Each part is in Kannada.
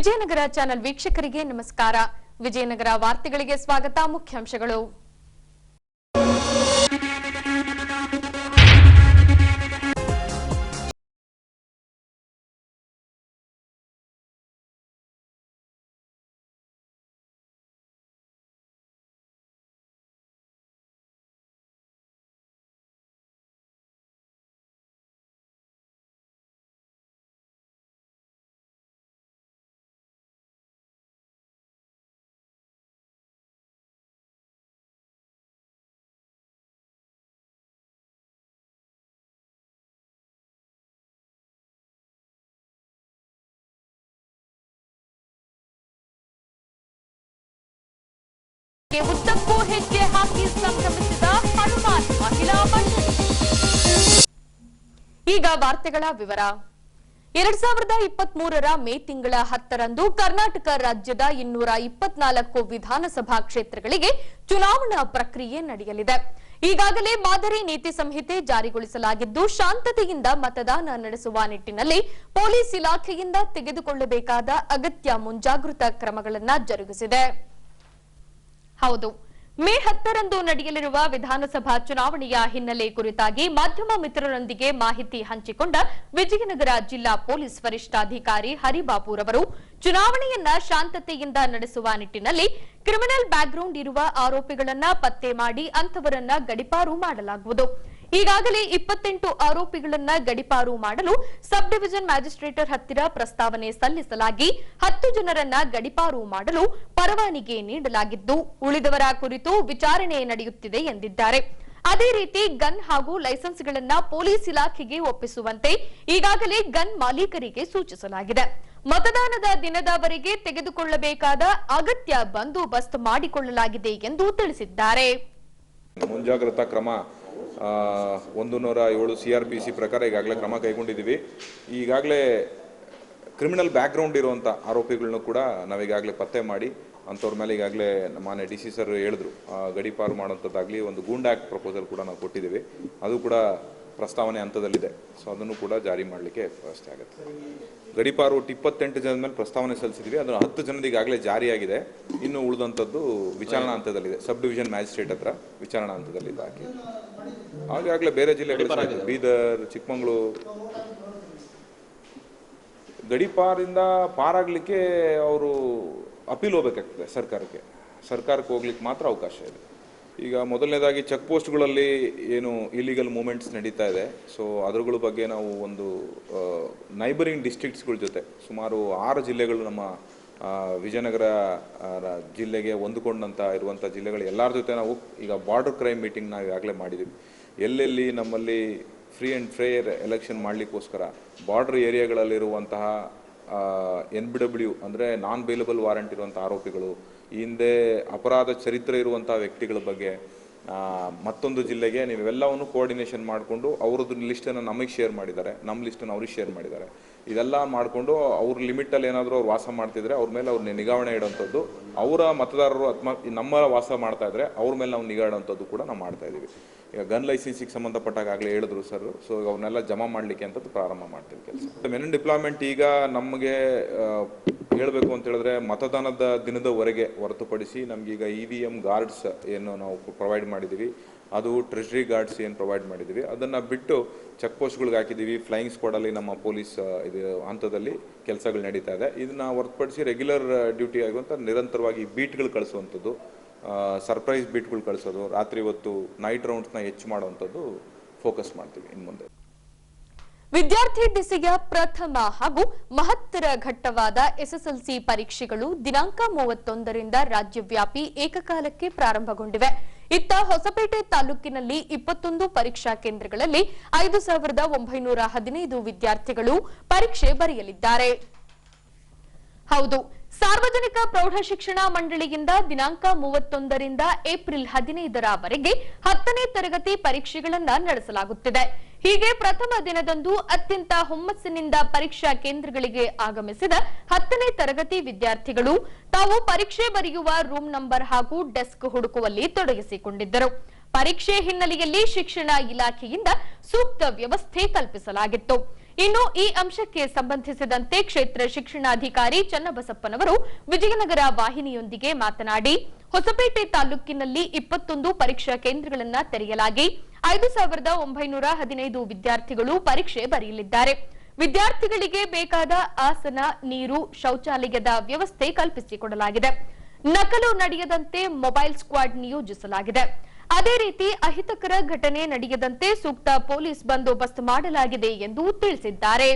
ವಿಜಯನಗರ ಚಾನೆಲ್ ವೀಕ್ಷಕರಿಗೆ ನಮಸ್ಕಾರ. ವಿಜಯನಗರ ವಾರ್ತೆಗಳಿಗೆ ಸ್ವಾಗತ. ಮುಖ್ಯಾಂಶಗಳು. ಉದ್ದಕ್ಕೂ ಹೆಜ್ಜೆ ಹಾಕಿ ಸಂಭ್ರಮಿಸಿದ ಹನುಮಾನ್ ಮಹಿಳಾ ಮಂಡಳಿ. ಈಗ ವಾರ್ತೆಗಳ ವಿವರ. 2023ರ ಮೇ ತಿಂಗಳ 10ರಂದು ಕರ್ನಾಟಕ ರಾಜ್ಯದ 224 ವಿಧಾನಸಭಾ ಕ್ಷೇತ್ರಗಳಿಗೆ ಚುನಾವಣಾ ಪ್ರಕ್ರಿಯೆ ನಡೆಯಲಿದೆ. ಈಗಾಗಲೇ ಮಾದರಿ ನೀತಿ ಸಂಹಿತೆ ಜಾರಿಗೊಳಿಸಲಾಗಿದ್ದು, ಶಾಂತತೆಯಿಂದ ಮತದಾನ ನಡೆಸುವ ನಿಟ್ಟಿನಲ್ಲಿ ಪೊಲೀಸ್ ಇಲಾಖೆಯಿಂದ ತೆಗೆದುಕೊಳ್ಳಬೇಕಾದ ಅಗತ್ಯ ಮುಂಜಾಗೃತಾ ಕ್ರಮಗಳನ್ನು ಜರುಗಿಸಿದೆ. ಹೌದು, ಮೇ 10ರಂದು ನಡೆಯಲಿರುವ ವಿಧಾನಸಭಾ ಚುನಾವಣೆಯ ಹಿನ್ನೆಲೆ ಕುರಿತಾಗಿ ಮಾಧ್ಯಮ ಮಿತ್ರರೊಂದಿಗೆ ಮಾಹಿತಿ ಹಂಚಿಕೊಂಡ ವಿಜಯನಗರ ಜಿಲ್ಲಾ ಪೊಲೀಸ್ ವರಿಷ್ಠಾಧಿಕಾರಿ ಹರಿಬಾಬುರವರು ಚುನಾವಣೆಯನ್ನ ಶಾಂತತೆಯಿಂದ ನಡೆಸುವ ನಿಟ್ಟಿನಲ್ಲಿ ಕ್ರಿಮಿನಲ್ ಬ್ಯಾಕ್ಗ್ರೌಂಡ್ ಇರುವ ಆರೋಪಿಗಳನ್ನ ಪತ್ತೆ ಮಾಡಿ ಅಂತವರನ್ನ ಗಡಿಪಾರು ಮಾಡಲಾಗುವುದು. ಈಗಾಗಲೇ 28 ಆರೋಪಿಗಳನ್ನ ಗಡಿಪಾರು ಮಾಡಲು ಸಬ್ ಡಿವಿಷನ್ ಮ್ಯಾಜಿಸ್ಟ್ರೇಟರ್ ಹತ್ತಿರ ಪ್ರಸ್ತಾವನೆ ಸಲ್ಲಿಸಲಾಗಿ 10 ಜನರನ್ನ ಗಡಿಪಾರು ಮಾಡಲು ಪರವಾನಗಿ ನೀಡಲಾಗಿದ್ದು, ಉಳಿದವರ ಕುರಿತು ವಿಚಾರಣೆ ನಡೆಯುತ್ತಿದೆ ಎಂದಿದ್ದಾರೆ. ಅದೇ ರೀತಿ ಗನ್ ಹಾಗೂ ಲೈಸೆನ್ಸ್ಗಳನ್ನ ಪೊಲೀಸ್ ಇಲಾಖೆಗೆ ಒಪ್ಪಿಸುವಂತೆ ಈಗಾಗಲೇ ಗನ್ ಮಾಲೀಕರಿಗೆ ಸೂಚಿಸಲಾಗಿದೆ. ಮತದಾನದ ದಿನದವರೆಗೆ ತೆಗೆದುಕೊಳ್ಳಬೇಕಾದ ಅಗತ್ಯ ಬಂದೋಬಸ್ತ್ ಮಾಡಿಕೊಳ್ಳಲಾಗಿದೆ ಎಂದು ತಿಳಿಸಿದ್ದಾರೆ. ಮುಂಜಾಗ್ರತಾ ಕ್ರಮ 107 CRPC ಪ್ರಕಾರ ಈಗಾಗಲೇ ಕ್ರಮ ಕೈಗೊಂಡಿದ್ದೀವಿ. ಈಗಾಗಲೇ ಕ್ರಿಮಿನಲ್ ಬ್ಯಾಕ್ಗ್ರೌಂಡ್ ಇರುವಂಥ ಆರೋಪಿಗಳನ್ನ ಕೂಡ ನಾವೀಗಾಗಲೇ ಪತ್ತೆ ಮಾಡಿ ಅಂಥವ್ರ ಮೇಲೆ ಈಗಾಗಲೇ ಮಾನ್ಯ DC ಸರ್ ಹೇಳಿದ್ರು, ಗಡಿಪಾರು ಮಾಡುವಂಥದ್ದಾಗಲಿ ಒಂದು ಗೂಂಡ್ ಆ್ಯಕ್ಟ್ ಪ್ರಪೋಸಲ್ ಕೂಡ ನಾವು ಕೊಟ್ಟಿದ್ದೀವಿ. ಅದು ಕೂಡ ಪ್ರಸ್ತಾವನೆ ಹಂತದಲ್ಲಿದೆ. ಸೊ ಅದನ್ನು ಕೂಡ ಜಾರಿ ಮಾಡಲಿಕ್ಕೆ ವ್ಯವಸ್ಥೆ ಆಗುತ್ತೆ. ಗಡಿಪಾರು 28 ಜನದ ಮೇಲೆ ಪ್ರಸ್ತಾವನೆ ಸಲ್ಲಿಸಿದ್ವಿ. ಅದನ್ನು 10 ಜನದ ಈಗಾಗಲೇ ಜಾರಿಯಾಗಿದೆ. ಇನ್ನು ಉಳಿದಂಥದ್ದು ವಿಚಾರಣಾ ಹಂತದಲ್ಲಿದೆ. ಸಬ್ ಡಿವಿಷನ್ ಮ್ಯಾಜಿಸ್ಟ್ರೇಟ್ ಹತ್ರ ವಿಚಾರಣಾ ಹಂತದಲ್ಲಿದೆ. ಹಾಗಾಗಲೇ ಬೇರೆ ಜಿಲ್ಲೆಗಳು ಬೀದರ್, ಚಿಕ್ಕಮಗಳೂರು ಗಡಿಪಾರಿಂದ ಪಾರಾಗಲಿಕ್ಕೆ ಅವರು ಅಪೀಲ್ ಹೋಗಬೇಕಾಗ್ತದೆ. ಸರ್ಕಾರಕ್ಕೆ ಹೋಗ್ಲಿಕ್ಕೆ ಮಾತ್ರ ಅವಕಾಶ ಇದೆ. ಈಗ ಮೊದಲನೇದಾಗಿ ಚೆಕ್ ಪೋಸ್ಟ್ಗಳಲ್ಲಿ ಏನು ಇಲಿಗಲ್ ಮೂವ್ಮೆಂಟ್ಸ್ ನಡೀತಾ ಇದೆ, ಸೊ ಅದರಗಳ ಬಗ್ಗೆ ನಾವು ಒಂದು ನೈಬರಿಂಗ್ ಡಿಸ್ಟ್ರಿಕ್ಟ್ಸ್ಗಳ ಜೊತೆ ಸುಮಾರು 6 ಜಿಲ್ಲೆಗಳು ನಮ್ಮ ವಿಜಯನಗರ ಜಿಲ್ಲೆಗೆ ಹೊಂದಿಕೊಂಡಂಥ ಇರುವಂಥ ಜಿಲ್ಲೆಗಳು ಎಲ್ಲರ ಜೊತೆ ನಾವು ಈಗ ಬಾರ್ಡರ್ ಕ್ರೈಮ್ ಮೀಟಿಂಗ್ ನಾವು ಈಗಾಗಲೇ ಮಾಡಿದ್ದೀವಿ. ಎಲ್ಲೆಲ್ಲಿ ನಮ್ಮಲ್ಲಿ ಫ್ರೀ ಆ್ಯಂಡ್ ಫೇರ್ ಎಲೆಕ್ಷನ್ ಮಾಡಲಿಕ್ಕೋಸ್ಕರ ಬಾರ್ಡರ್ ಏರಿಯಾಗಳಲ್ಲಿರುವಂತಹ NBW ಅಂದರೆ ನಾನ್ ಬೇಲಬಲ್ ವಾರೆಂಟ್ ಇರುವಂಥ ಆರೋಪಿಗಳು, ಈ ಹಿಂದೆ ಅಪರಾಧ ಚರಿತ್ರೆ ಇರುವಂಥ ವ್ಯಕ್ತಿಗಳ ಬಗ್ಗೆ ಮತ್ತೊಂದು ಜಿಲ್ಲೆಗೆ ನೀವೆಲ್ಲವನ್ನು ಕೋಆರ್ಡಿನೇಷನ್ ಮಾಡಿಕೊಂಡು ಅವ್ರದ್ದು ಲಿಸ್ಟನ್ನು ನಮಗೆ ಶೇರ್ ಮಾಡಿದ್ದಾರೆ, ನಮ್ಮ ಲಿಸ್ಟನ್ನು ಅವ್ರಿಗೆ ಶೇರ್ ಮಾಡಿದ್ದಾರೆ. ಇದೆಲ್ಲ ಮಾಡಿಕೊಂಡು ಅವ್ರ ಲಿಮಿಟಲ್ಲಿ ಏನಾದರೂ ಅವ್ರು ವಾಸ ಮಾಡ್ತಿದ್ರೆ ಅವ್ರ ಮೇಲೆ ಅವ್ರನ್ನ ನಿಗಾವಣೆ ಇಡೋಂಥದ್ದು, ಅವರ ಮತದಾರರು ಅಥವಾ ನಮ್ಮ ವಾಸ ಮಾಡ್ತಾ ಇದ್ರೆ ಅವ್ರ ಮೇಲೆ ನಾವು ನಿಗಾ ಇಡೋಂಥದ್ದು ಕೂಡ ನಾವು ಮಾಡ್ತಾ ಇದ್ದೀವಿ. ಈಗ ಗನ್ ಲೈಸೆನ್ಸಿಗೆ ಸಂಬಂಧಪಟ್ಟಾಗಲೇ ಹೇಳಿದ್ರು ಸರ್. ಸೊ ಅವ್ರನ್ನೆಲ್ಲ ಜಮಾ ಮಾಡಲಿಕ್ಕೆ ಅಂತದ್ದು ಪ್ರಾರಂಭ ಮಾಡ್ತೀವಿ ಕೆಲಸ. ಮೆನ್ ಡಿಪ್ಲಾಯ್ಮೆಂಟ್ ಈಗ ನಮಗೆ ಹೇಳಬೇಕು ಅಂತ ಹೇಳಿದ್ರೆ ಮತದಾನದ ದಿನದವರೆಗೆ ಹೊರತುಪಡಿಸಿ ನಮಗೀಗ EVM ಗಾರ್ಡ್ಸ್ ಏನು ನಾವು ಪ್ರೊವೈಡ್ ಮಾಡಿದ್ದೀವಿ, ಅದು ಟ್ರೆಷರಿ ಗಾರ್ಡ್ಸ್ ಏನು ಪ್ರೊವೈಡ್ ಮಾಡಿದ್ದೀವಿ, ಅದನ್ನು ಬಿಟ್ಟು ಚೆಕ್ ಪೋಸ್ಟ್ಗಳಿಗೆ ಹಾಕಿದ್ದೀವಿ. ಫ್ಲೈಯಿಂಗ್ ಸ್ಕ್ವಾಡಲ್ಲಿ ನಮ್ಮ ಪೊಲೀಸ್ ಇದು ಹಂತದಲ್ಲಿ ಕೆಲಸಗಳು ನಡೀತಾ ಇದೆ. ಇದನ್ನು ಹೊರತುಪಡಿಸಿ ರೆಗ್ಯುಲರ್ ಡ್ಯೂಟಿ ಆಗುವಂಥ ನಿರಂತರವಾಗಿ ಬೀಟ್ಗಳು ಕಳಿಸುವಂಥದ್ದು, ಸರ್ಪ್ರೈಸ್ ಬೀಟ್ಗಳು ಕಳಿಸೋದು, ರಾತ್ರಿ ಹೊತ್ತು ನೈಟ್ ರೌಂಡ್ಸ್ನ ಹೆಚ್ಚು ಮಾಡುವಂಥದ್ದು ಫೋಕಸ್ ಮಾಡ್ತೀವಿ ಇನ್ನು ಮುಂದೆ. ವಿದ್ಯಾರ್ಥಿ ಡಿಸಿಯ ಪ್ರಥಮ ಹಾಗೂ ಮಹತ್ತರ ಘಟ್ಟವಾದ SSLC ಪರೀಕ್ಷೆಗಳು ದಿನಾಂಕ 31ರಿಂದ ರಾಜ್ಯವ್ಯಾಪಿ ಏಕಕಾಲಕ್ಕೆ ಪ್ರಾರಂಭಗೊಂಡಿವೆ. ಇತ್ತ ಹೊಸಪೇಟೆ ತಾಲೂಕಿನಲ್ಲಿ 21 ಪರೀಕ್ಷಾ ಕೇಂದ್ರಗಳಲ್ಲಿ 5915 ವಿದ್ಯಾರ್ಥಿಗಳು ಪರೀಕ್ಷೆ ಬರೆಯಲಿದ್ದಾರೆ. ಹೌದು, ಸಾರ್ವಜನಿಕ ಪ್ರೌಢಶಿಕ್ಷಣ ಮಂಡಳಿಯಿಂದ ದಿನಾಂಕ 31ರಿಂದ ಏಪ್ರಿಲ್ 15ರವರೆಗೆ 10ನೇ ತರಗತಿ ಪರೀಕ್ಷೆಗಳನ್ನು ನಡೆಸಲಾಗುತ್ತಿದೆ. ಹೀಗೆ ಪ್ರಥಮ ದಿನದಂದು ಅತ್ಯಂತ ಹುಮ್ಮಸ್ಸಿನಿಂದ ಪರೀಕ್ಷಾ ಕೇಂದ್ರಗಳಿಗೆ ಆಗಮಿಸಿದ 10ನೇ ತರಗತಿ ವಿದ್ಯಾರ್ಥಿಗಳು ತಾವು ಪರೀಕ್ಷೆ ಬರೆಯುವ ರೂಮ್ ನಂಬರ್ ಹಾಗೂ ಡೆಸ್ಕ್ ಹುಡುಕುವಲ್ಲಿ ತೊಡಗಿಸಿಕೊಂಡಿದ್ದರು. ಪರೀಕ್ಷೆ ಹಿನ್ನೆಲೆಯಲ್ಲಿ ಶಿಕ್ಷಣ ಇಲಾಖೆಯಿಂದ ಸೂಕ್ತ ವ್ಯವಸ್ಥೆ ಕಲ್ಪಿಸಲಾಗಿತ್ತು. ಇನ್ನು ಈ ಅಂಶಕ್ಕೆ ಸಂಬಂಧಿಸಿದಂತೆ ಕ್ಷೇತ್ರ ಶಿಕ್ಷಣಾಧಿಕಾರಿ ಚನ್ನಬಸಪ್ಪನವರು ವಿಜಯನಗರ ವಾಹಿನಿಯೊಂದಿಗೆ ಮಾತನಾಡಿ, ಹೊಸಪೇಟೆ ತಾಲೂಕಿನಲ್ಲಿ 21 ಪರೀಕ್ಷಾ ಕೇಂದ್ರಗಳನ್ನು ತೆರೆಯಲಾಗಿ 5,915 ವಿದ್ಯಾರ್ಥಿಗಳು ಪರೀಕ್ಷೆ ಬರೆಯಲಿದ್ದಾರೆ. ವಿದ್ಯಾರ್ಥಿಗಳಿಗೆ ಬೇಕಾದ ಆಸನ, ನೀರು, ಶೌಚಾಲಯದ ವ್ಯವಸ್ಥೆ ಕಲ್ಪಿಸಿಕೊಡಲಾಗಿದೆ. ನಕಲು ನಡೆಯದಂತೆ ಮೊಬೈಲ್ ಸ್ಕ್ವಾಡ್ ನಿಯೋಜಿಸಲಾಗಿದೆ. ಅದೇ ರೀತಿ ಅಹಿತಕರ ಘಟನೆ ನಡೆಯದಂತೆ ಸೂಕ್ತ ಪೊಲೀಸ್ ಬಂದೋಬಸ್ತ್ ಮಾಡಲಾಗಿದೆ ಎಂದು ತಿಳಿಸಿದ್ದಾರೆ.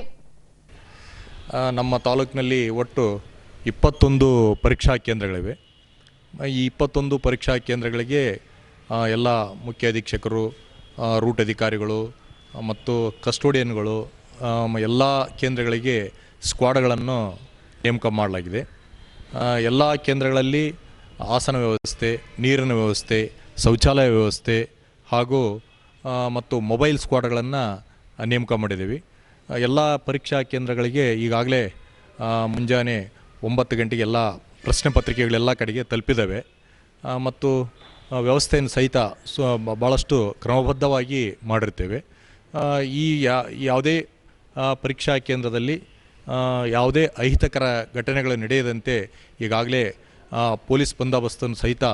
ನಮ್ಮ ತಾಲೂಕಿನಲ್ಲಿ ಒಟ್ಟು 21 ಪರೀಕ್ಷಾ ಕೇಂದ್ರಗಳಿವೆ. ಈ 21 ಪರೀಕ್ಷಾ ಕೇಂದ್ರಗಳಿಗೆ ಎಲ್ಲ ಮುಖ್ಯ ಅಧೀಕ್ಷಕರು, ರೂಟ್ ಅಧಿಕಾರಿಗಳು ಮತ್ತು ಕಸ್ಟೋಡಿಯನ್ಗಳು ಎಲ್ಲ ಕೇಂದ್ರಗಳಿಗೆ ಸ್ಕ್ವಾಡ್ಗಳನ್ನು ನೇಮಕ ಮಾಡಲಾಗಿದೆ. ಎಲ್ಲ ಕೇಂದ್ರಗಳಲ್ಲಿ ಆಸನ ವ್ಯವಸ್ಥೆ, ನೀರಿನ ವ್ಯವಸ್ಥೆ, ಶೌಚಾಲಯ ವ್ಯವಸ್ಥೆ ಹಾಗೂ ಮತ್ತು ಮೊಬೈಲ್ ಸ್ಕ್ವಾಡ್ಗಳನ್ನು ನೇಮಕ ಮಾಡಿದ್ದೀವಿ. ಎಲ್ಲ ಪರೀಕ್ಷಾ ಕೇಂದ್ರಗಳಿಗೆ ಈಗಾಗಲೇ ಮುಂಜಾನೆ 9 ಗಂಟೆಗೆ ಎಲ್ಲ ಪ್ರಶ್ನೆ ಪತ್ರಿಕೆಗಳೆಲ್ಲ ಕಡೆಗೆ ತಲುಪಿದ್ದಾವೆ ಮತ್ತು ವ್ಯವಸ್ಥೆಯನ್ನು ಸಹಿತ ಭಾಳಷ್ಟು ಕ್ರಮಬದ್ಧವಾಗಿ ಮಾಡಿರ್ತೇವೆ. ಈ ಯಾವುದೇ ಪರೀಕ್ಷಾ ಕೇಂದ್ರದಲ್ಲಿ ಯಾವುದೇ ಅಹಿತಕರ ಘಟನೆಗಳು ನಡೆಯದಂತೆ ಈಗಾಗಲೇ ಪೊಲೀಸ್ ಬಂದೋಬಸ್ತನ್ನು ಸಹಿತ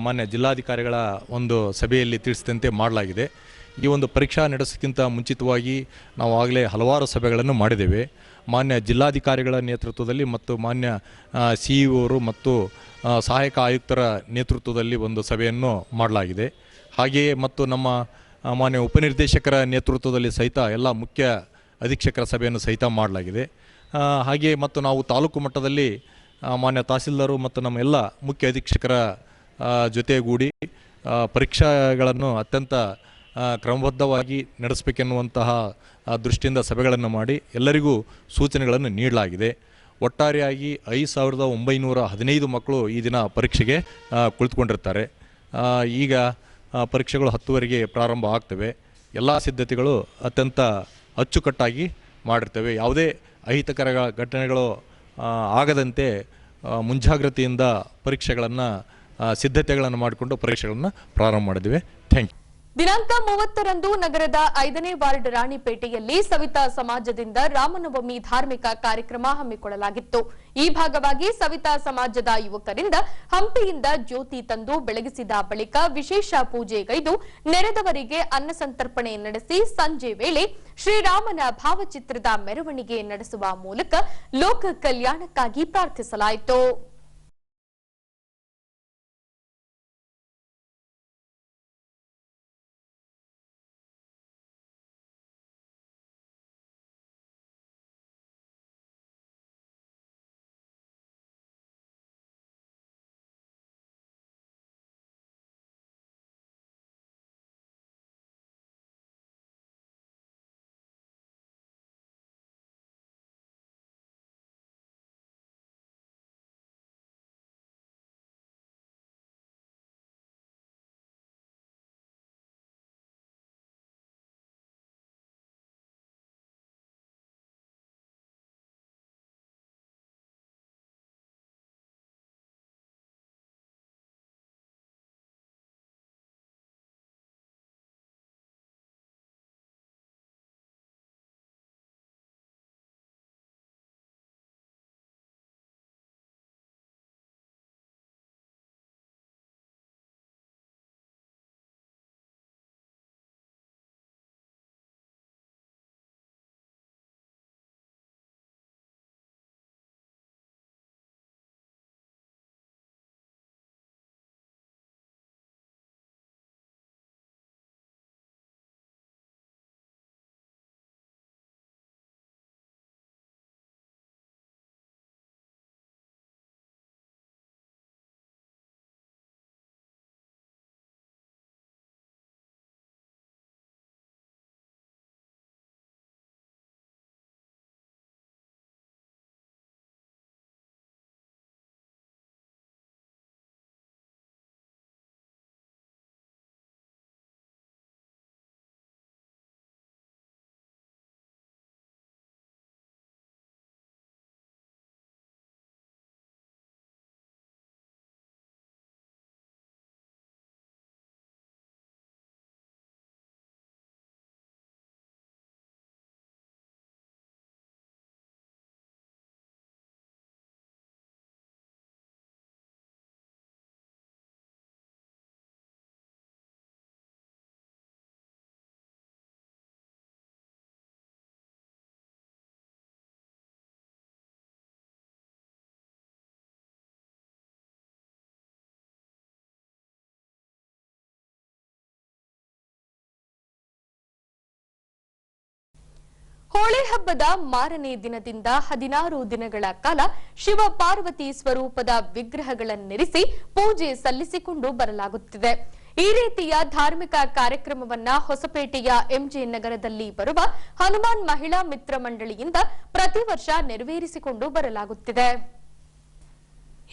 ಮಾನ್ಯ ಜಿಲ್ಲಾಧಿಕಾರಿಗಳ ಒಂದು ಸಭೆಯಲ್ಲಿ ತಿಳಿಸಿದಂತೆ ಮಾಡಲಾಗಿದೆ. ಈ ಒಂದು ಪರೀಕ್ಷಾ ನಡೆಸೋಕ್ಕಿಂತ ಮುಂಚಿತವಾಗಿ ನಾವು ಆಗಲೇ ಹಲವಾರು ಸಭೆಗಳನ್ನು ಮಾಡಿದ್ದೇವೆ. ಮಾನ್ಯ ಜಿಲ್ಲಾಧಿಕಾರಿಗಳ ನೇತೃತ್ವದಲ್ಲಿ ಮತ್ತು ಮಾನ್ಯ CEO ಮತ್ತು ಸಹಾಯಕ ಆಯುಕ್ತರ ನೇತೃತ್ವದಲ್ಲಿ ಒಂದು ಸಭೆಯನ್ನು ಮಾಡಲಾಗಿದೆ. ಹಾಗೆಯೇ ಮತ್ತು ನಮ್ಮ ಮಾನ್ಯ ಉಪನಿರ್ದೇಶಕರ ನೇತೃತ್ವದಲ್ಲಿ ಸಹಿತ ಎಲ್ಲ ಮುಖ್ಯ ಅಧೀಕ್ಷಕರ ಸಭೆಯನ್ನು ಸಹಿತ ಮಾಡಲಾಗಿದೆ. ಹಾಗೆಯೇ ಮತ್ತು ನಾವು ತಾಲೂಕು ಮಟ್ಟದಲ್ಲಿ ಮಾನ್ಯ ತಹಸೀಲ್ದಾರು ಮತ್ತು ನಮ್ಮ ಎಲ್ಲ ಮುಖ್ಯ ಅಧೀಕ್ಷಕರ ಜೊತೆಗೂಡಿ ಪರೀಕ್ಷೆಗಳನ್ನು ಅತ್ಯಂತ ಕ್ರಮಬದ್ಧವಾಗಿ ನಡೆಸಬೇಕೆನ್ನುವಂತಹ ದೃಷ್ಟಿಯಿಂದ ಸಭೆಗಳನ್ನು ಮಾಡಿ ಎಲ್ಲರಿಗೂ ಸೂಚನೆಗಳನ್ನು ನೀಡಲಾಗಿದೆ. ಒಟ್ಟಾರೆಯಾಗಿ 5,915 ಮಕ್ಕಳು ಈ ದಿನ ಪರೀಕ್ಷೆಗೆ ಕುಳಿತುಕೊಂಡಿರ್ತಾರೆ. ಈಗ ಪರೀಕ್ಷೆಗಳು 10ವರೆಗೆ ಪ್ರಾರಂಭ ಆಗ್ತವೆ. ಎಲ್ಲ ಸಿದ್ಧತೆಗಳು ಅತ್ಯಂತ ಅಚ್ಚುಕಟ್ಟಾಗಿ ಮಾಡಿರ್ತೇವೆ. ಯಾವುದೇ ಅಹಿತಕರ ಘಟನೆಗಳು ಆಗದಂತೆ ಮುಂಜಾಗ್ರತೆಯಿಂದ ಪರೀಕ್ಷೆಗಳನ್ನು ಸಿದ್ಧತೆಗಳನ್ನು ಮಾಡಿಕೊಂಡು ಪರೀಕ್ಷೆಗಳನ್ನು ಪ್ರಾರಂಭ ಮಾಡಿದ್ದೇವೆ. Thank you. ದಿನಾಂಕ 30ರಂದು ನಗರದ 5ನೇ ವಾರ್ಡ್ ರಾಣಿಪೇಟೆಯಲ್ಲಿ ಸವಿತಾ ಸಮಾಜದಿಂದ ರಾಮನವಮಿ ಧಾರ್ಮಿಕ ಕಾರ್ಯಕ್ರಮ ಹಮ್ಮಿಕೊಳ್ಳಲಾಗಿತ್ತು. ಈ ಭಾಗವಾಗಿ ಸವಿತಾ ಸಮಾಜದ ಯುವಕರಿಂದ ಹಂಪಿಯಿಂದ ಜ್ಯೋತಿ ತಂದು ಬೆಳಗಿಸಿದ ಬಳಿಕ ವಿಶೇಷ ಪೂಜೆಗೈದು ನೆರೆದವರಿಗೆ ಅನ್ನಸಂತರ್ಪಣೆ ನಡೆಸಿ ಸಂಜೆ ವೇಳೆ ಶ್ರೀರಾಮನ ಭಾವಚಿತ್ರದ ಮೆರವಣಿಗೆ ನಡೆಸುವ ಮೂಲಕ ಲೋಕ ಕಲ್ಯಾಣಕ್ಕಾಗಿ ಪ್ರಾರ್ಥಿಸಲಾಯಿತು. ಹೋಳಿ ಹಬ್ಬದ ಮಾರನೇ ದಿನದಿಂದ 16 ದಿನಗಳ ಕಾಲ ಶಿವ ಪಾರ್ವತಿ ಸ್ವರೂಪದ ವಿಗ್ರಹಗಳನ್ನಿರಿಸಿ ಪೂಜೆ ಸಲ್ಲಿಸಿಕೊಂಡು ಬರಲಾಗುತ್ತಿದೆ. ಈ ರೀತಿಯ ಧಾರ್ಮಿಕ ಕಾರ್ಯಕ್ರಮವನ್ನ ಹೊಸಪೇಟೆಯ ಎಂಜೆ ನಗರದಲ್ಲಿ ಬರುವ ಹನುಮಾನ್ ಮಹಿಳಾ ಮಿತ್ರ ಮಂಡಳಿಯಿಂದ ಪ್ರತಿ ವರ್ಷ ನೆರವೇರಿಸಿಕೊಂಡು ಬರಲಾಗುತ್ತಿದೆ.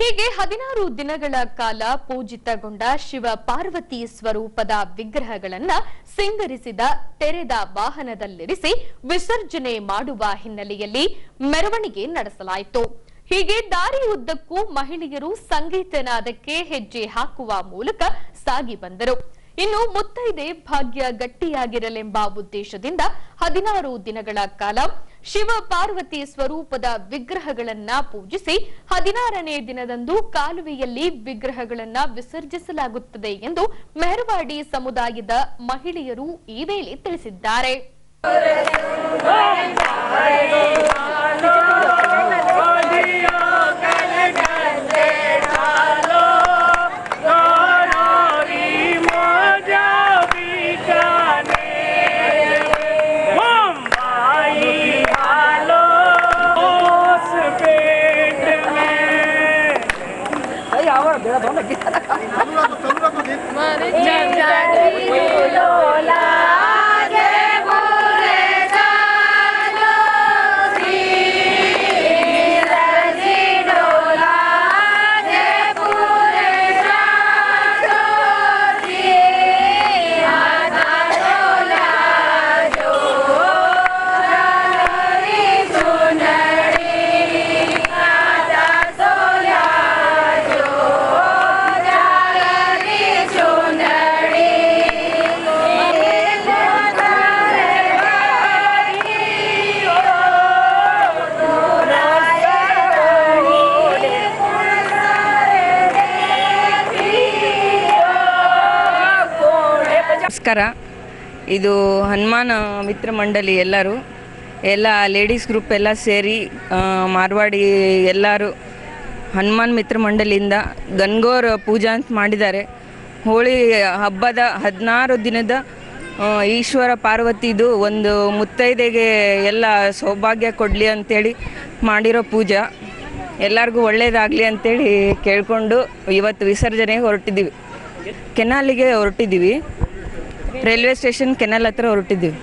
ಹೀಗೆ 16 ದಿನಗಳ ಕಾಲ ಪೂಜಿತಗೊಂಡ ಶಿವ ಪಾರ್ವತಿ ಸ್ವರೂಪದ ವಿಗ್ರಹಗಳನ್ನ ಸಿಂಗರಿಸಿದ ತೆರೆದ ವಾಹನದಲ್ಲಿರಿಸಿ ವಿಸರ್ಜನೆ ಮಾಡುವ ಹಿನ್ನೆಲೆಯಲ್ಲಿ ಮೆರವಣಿಗೆ ನಡೆಸಲಾಯಿತು. ಹೀಗೆ ದಾರಿಯುದ್ದಕ್ಕೂ ಮಹಿಳೆಯರು ಸಂಗೀತನಾದಕ್ಕೆ ಹೆಜ್ಜೆ ಹಾಕುವ ಮೂಲಕ ಸಾಗಿ ಬಂದರು. ಇನ್ನು ಮುತ್ತೈದೆ ಭಾಗ್ಯ ಗಟ್ಟಿಯಾಗಿರಲೆಂಬ ಉದ್ದೇಶದಿಂದ 16 ದಿನಗಳ ಕಾಲ ಶಿವ ಪಾರ್ವತಿ ಸ್ವರೂಪದ ವಿಗ್ರಹಗಳನ್ನ ಪೂಜಿಸಿ 16ನೇ ದಿನದಂದು ಕಾಲುವೆಯಲ್ಲಿ ವಿಗ್ರಹಗಳನ್ನ ವಿಸರ್ಜಿಸಲಾಗುತ್ತದೆ ಎಂದು ಮೆಹರವಾಡಿ ಸಮುದಾಯದ ಮಹಿಳೆಯರು ಈ ವೇಳೆ ತಿಳಿಸಿದ್ದಾರೆ. ನಮಸ್ಕಾರ. ಇದು ಹನುಮಾನ ಮಿತ್ರ ಮಂಡಳಿ ಎಲ್ಲ ಲೇಡೀಸ್ ಗ್ರೂಪ್ ಎಲ್ಲ ಸೇರಿ ಮಾರ್ವಾಡಿ ಎಲ್ಲರೂ ಹನುಮಾನ್ ಮಿತ್ರ ಮಂಡಳಿಯಿಂದ ಗನ್ಗೋರ್ ಪೂಜಾ ಅಂತ ಮಾಡಿದ್ದಾರೆ. ಹೋಳಿ ಹಬ್ಬದ 16 ದಿನದ ಈಶ್ವರ ಪಾರ್ವತಿದು ಒಂದು ಮುತ್ತೈದೆಗೆ ಎಲ್ಲ ಸೌಭಾಗ್ಯ ಕೊಡಲಿ ಅಂಥೇಳಿ ಮಾಡಿರೋ ಪೂಜಾ. ಎಲ್ಲರಿಗೂ ಒಳ್ಳೆಯದಾಗಲಿ ಅಂಥೇಳಿ ಕೇಳಿಕೊಂಡು ಇವತ್ತು ವಿಸರ್ಜನೆಗೆ ಹೊರಟಿದ್ದೀವಿ. ಕೆನಾಲಿಗೆ ಹೊರಟಿದ್ದೀವಿ. ರೈಲ್ವೆ ಸ್ಟೇಷನ್ ಕೆನಾಲ್ ಹತ್ರ ಹೊರಟಿದ್ದೀವಿ.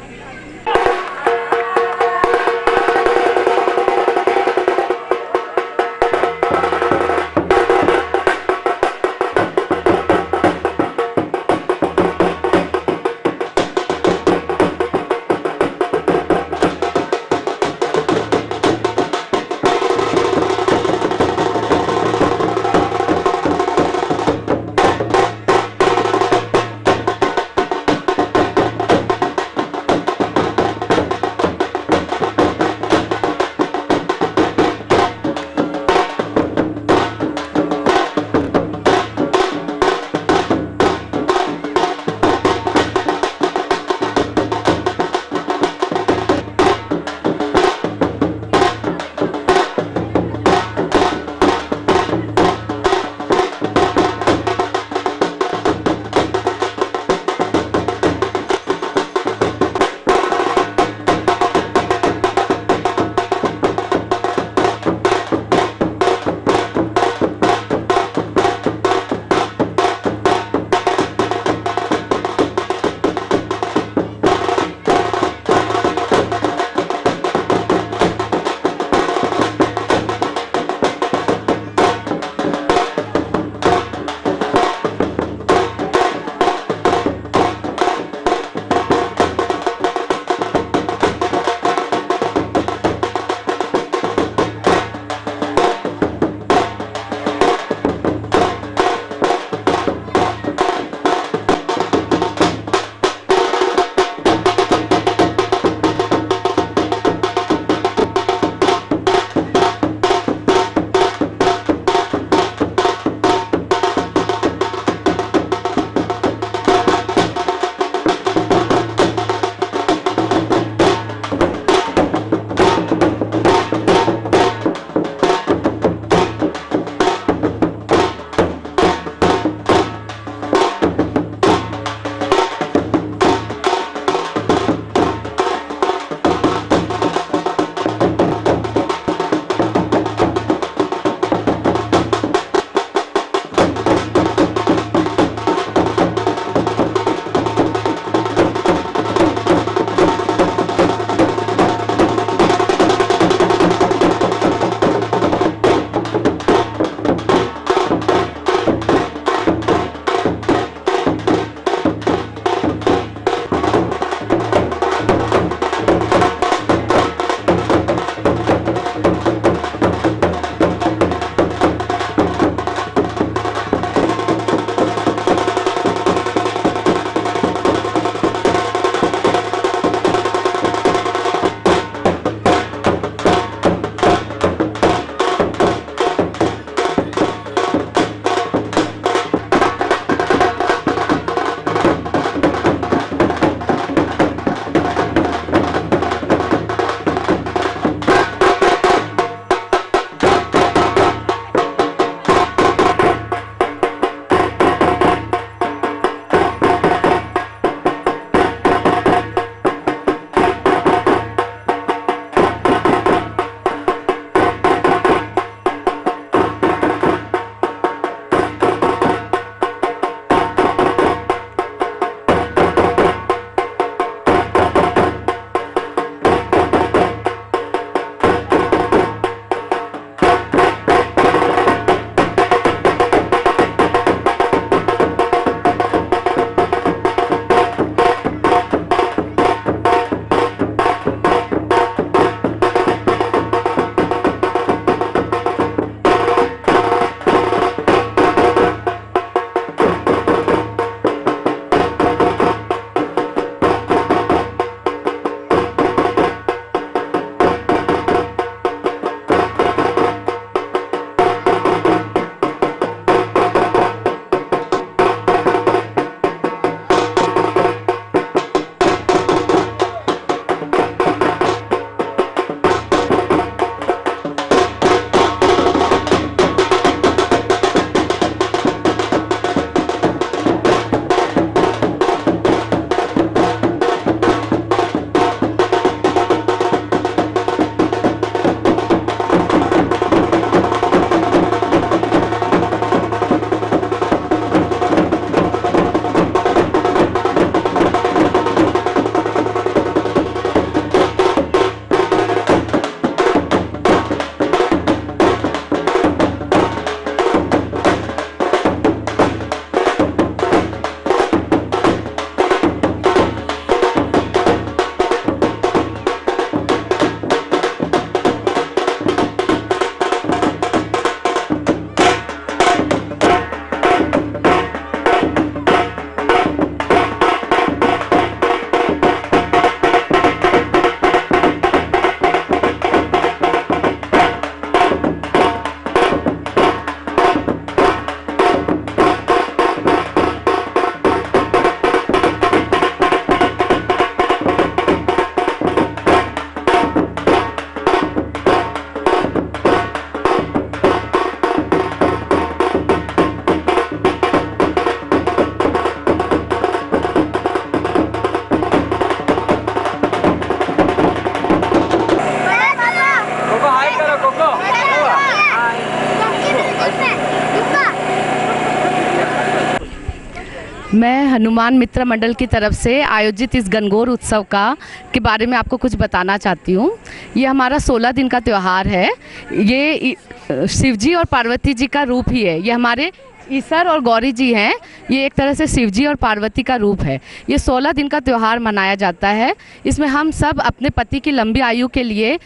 मैं हनुमान मित्र मंडल की तरफ से आयोजित इस गणगौर उत्सव के बारे में आपको कुछ बताना चाहती हूँ। ये हमारा 16 दिन का त्यौहार है। ये शिवजी और पार्वती जी का रूप ही है। ये हमारे ईश्वर और गौरी जी हैं। ये एक तरह से शिवजी और पार्वती का रूप है। ये 16 दिन का त्यौहार मनाया जाता है। इसमें हम सब अपने पति की लंबी आयु के लिए,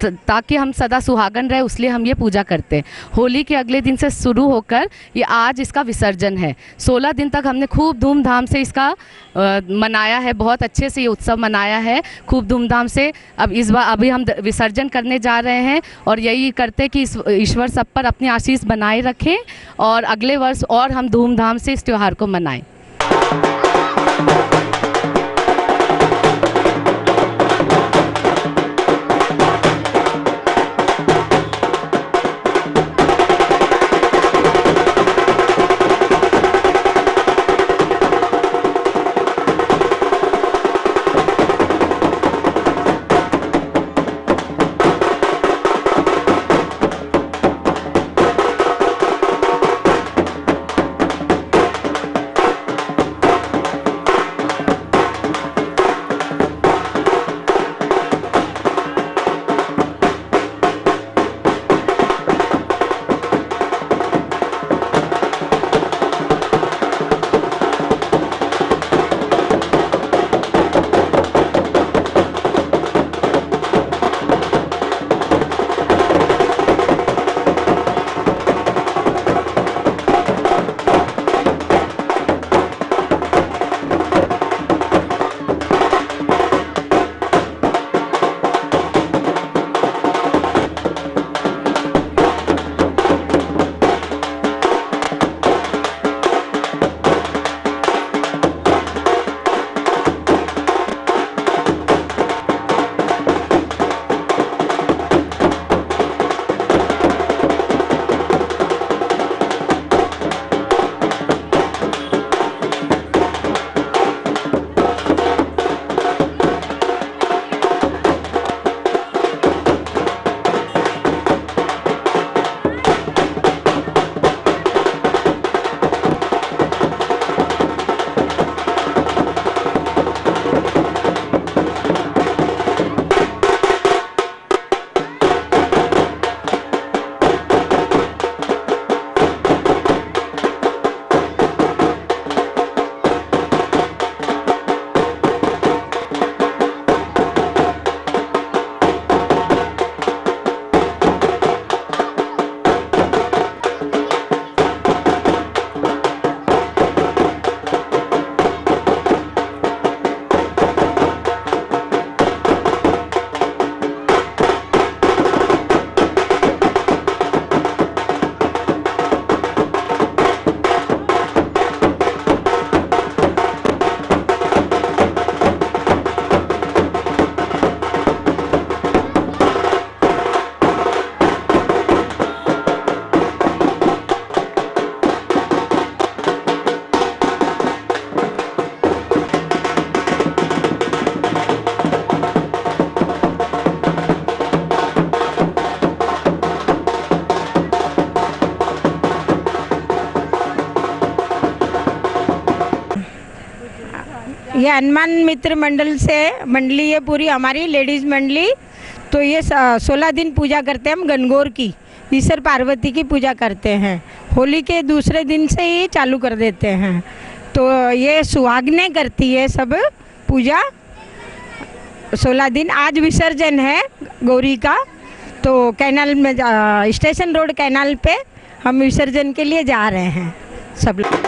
ताकि हम सदा सुहागन रहे, उसलिए हम ये पूजा करते हैं। होली के अगले दिन से शुरू होकर ये आज इसका विसर्जन है। 16 दिन तक हमने खूब धूमधाम से इसका मनाया है। बहुत अच्छे से ये उत्सव मनाया है, खूब धूमधाम से। अब इस बार अभी हम विसर्जन करने जा रहे हैं और यही करते कि ईश्वर सब पर अपनी आशीष बनाए रखें और अगले वर्ष और हम धूमधाम से इस त्यौहार को मनाएं। ये हनुमान मित्र मंडल से मंडली है पूरी हमारी लेडीज़ मंडली। तो ये 16 दिन पूजा करते हैं हम गणगौर की, ईश्वर पार्वती की पूजा करते हैं। होली के दूसरे दिन से ही चालू कर देते हैं। तो ये सुहागने करती है सब पूजा 16 दिन। आज विसर्जन है गौरी का, तो कैनाल में स्टेशन रोड कैनाल पे हम विसर्जन के लिए जा रहे हैं सब लोग।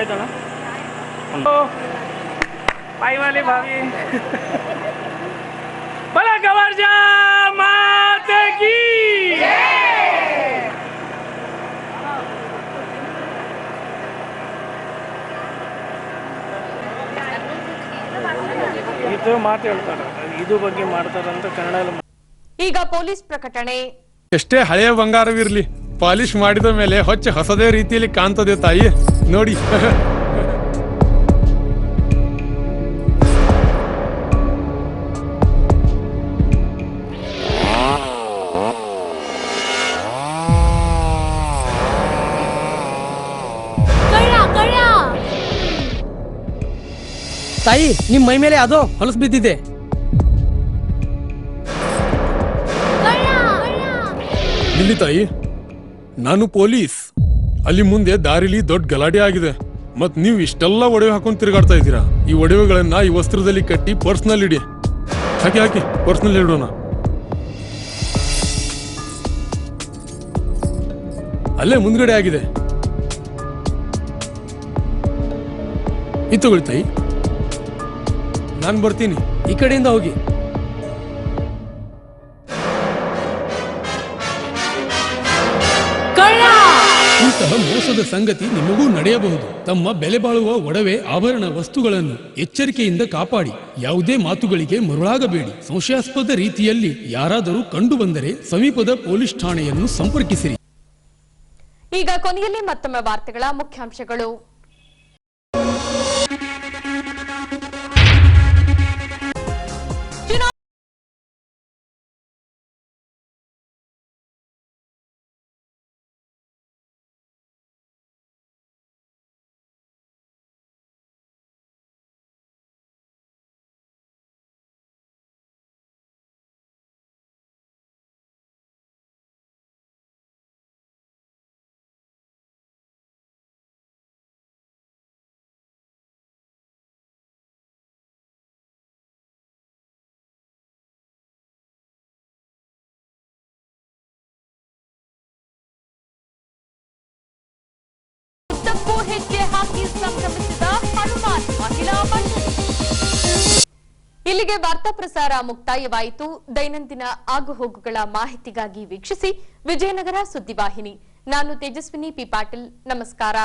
ಆಯ್ತಣ್ಣ पाई वाली भाभी भला गवर्जा माता की ಇದು ಮಾತು ಹೇಳ್ತಾರೆ ಇದು ಬಗ್ಗೆ ಮಾಡ್ತಾರಂತ ಕನ್ನಡದಲ್ಲಿ. ಈಗ ಪೊಲೀಸ್ ಪ್ರಕಟಣೆ. ಎಷ್ಟೇ ಹಳೆಯ ಬಂಗಾರವಿರ್ಲಿ ಪಾಲಿಶ್ ಮಾಡಿದ ಮೇಲೆ ಹೊಚ್ಚ ಹೊಸದೇ ರೀತಿಯಲ್ಲಿ ಕಾಣ್ತದೆ ತಾಯಿ ನೋಡಿ. ತಾಯಿ ನಿಮ್ ಮೈ ಮೇಲೆ ಅದೋ ಹೊಲಸು ಬಿದ್ದಿದೆ. ಇಲ್ಲಿ ತಾಯಿ ನಾನು ಪೊಲೀಸ್. ಅಲ್ಲಿ ಮುಂದೆ ದಾರಿಲಿ ದೊಡ್ಡ ಗಲಾಟೆ ಆಗಿದೆ ಮತ್ ನೀವು ಇಷ್ಟೆಲ್ಲ ಒಡವೆ ಹಾಕೊಂಡು ತಿರುಗಾಡ್ತಾ ಇದ್ದೀರಾ. ಈ ಒಡವೆಗಳನ್ನ ಈ ವಸ್ತ್ರದಲ್ಲಿ ಕಟ್ಟಿ ಪರ್ಸ್ನಲ್ಲಿ ಇಡಿ. ಹಾಕಿ ಪರ್ಸ್ನಲ್ಲಿ ಇಡೋಣ. ಅಲ್ಲೇ ಮುಂದ್ಗಡೆ ಆಗಿದೆ. ಇದು ತಗೊಳ್ಳಿ ತಾಯಿ. ನಾನು ಬರ್ತೀನಿ. ಈ ಕಡೆಯಿಂದ ಹೋಗಿ. ಇಂತಹ ಮೋಸದ ಸಂಗತಿ ನಿಮಗೂ ನಡೆಯಬಹುದು. ತಮ್ಮ ಬೆಲೆ ಬಾಳುವ ಒಡವೆ ಆಭರಣ ವಸ್ತುಗಳನ್ನು ಎಚ್ಚರಿಕೆಯಿಂದ ಕಾಪಾಡಿ. ಯಾವುದೇ ಮಾತುಗಳಿಗೆ ಮರುಳಾಗಬೇಡಿ. ಸಂಶಯಾಸ್ಪದ ರೀತಿಯಲ್ಲಿ ಯಾರಾದರೂ ಕಂಡು ಬಂದರೆ ಸಮೀಪದ ಪೊಲೀಸ್ ಠಾಣೆಯನ್ನು ಸಂಪರ್ಕಿಸಿರಿ. ಈಗ ಕೊನೆಯಲ್ಲಿ ಮತ್ತೊಮ್ಮೆ ವಾರ್ತೆಗಳ ಮುಖ್ಯಾಂಶಗಳು. ಹೆಜ್ಜೆ ಹಾಕಿ ಸಂಭ್ರಮಿಸಿದ ಹನುಮಾನ್ ಮಹಿಳಾ ಮಂಡಳಿ. ಇಲ್ಲಿಗೆ ವಾರ್ತಾ ಪ್ರಸಾರ ಮುಕ್ತಾಯವಾಯಿತು. ದೈನಂದಿನ ಆಗುಹೋಗುಗಳ ಮಾಹಿತಿಗಾಗಿ ವೀಕ್ಷಿಸಿ ವಿಜಯನಗರ ಸುದ್ದಿವಾಹಿನಿ. ನಾನು ತೇಜಸ್ವಿನಿ ಪಿ ಪಾಟೀಲ್. ನಮಸ್ಕಾರ.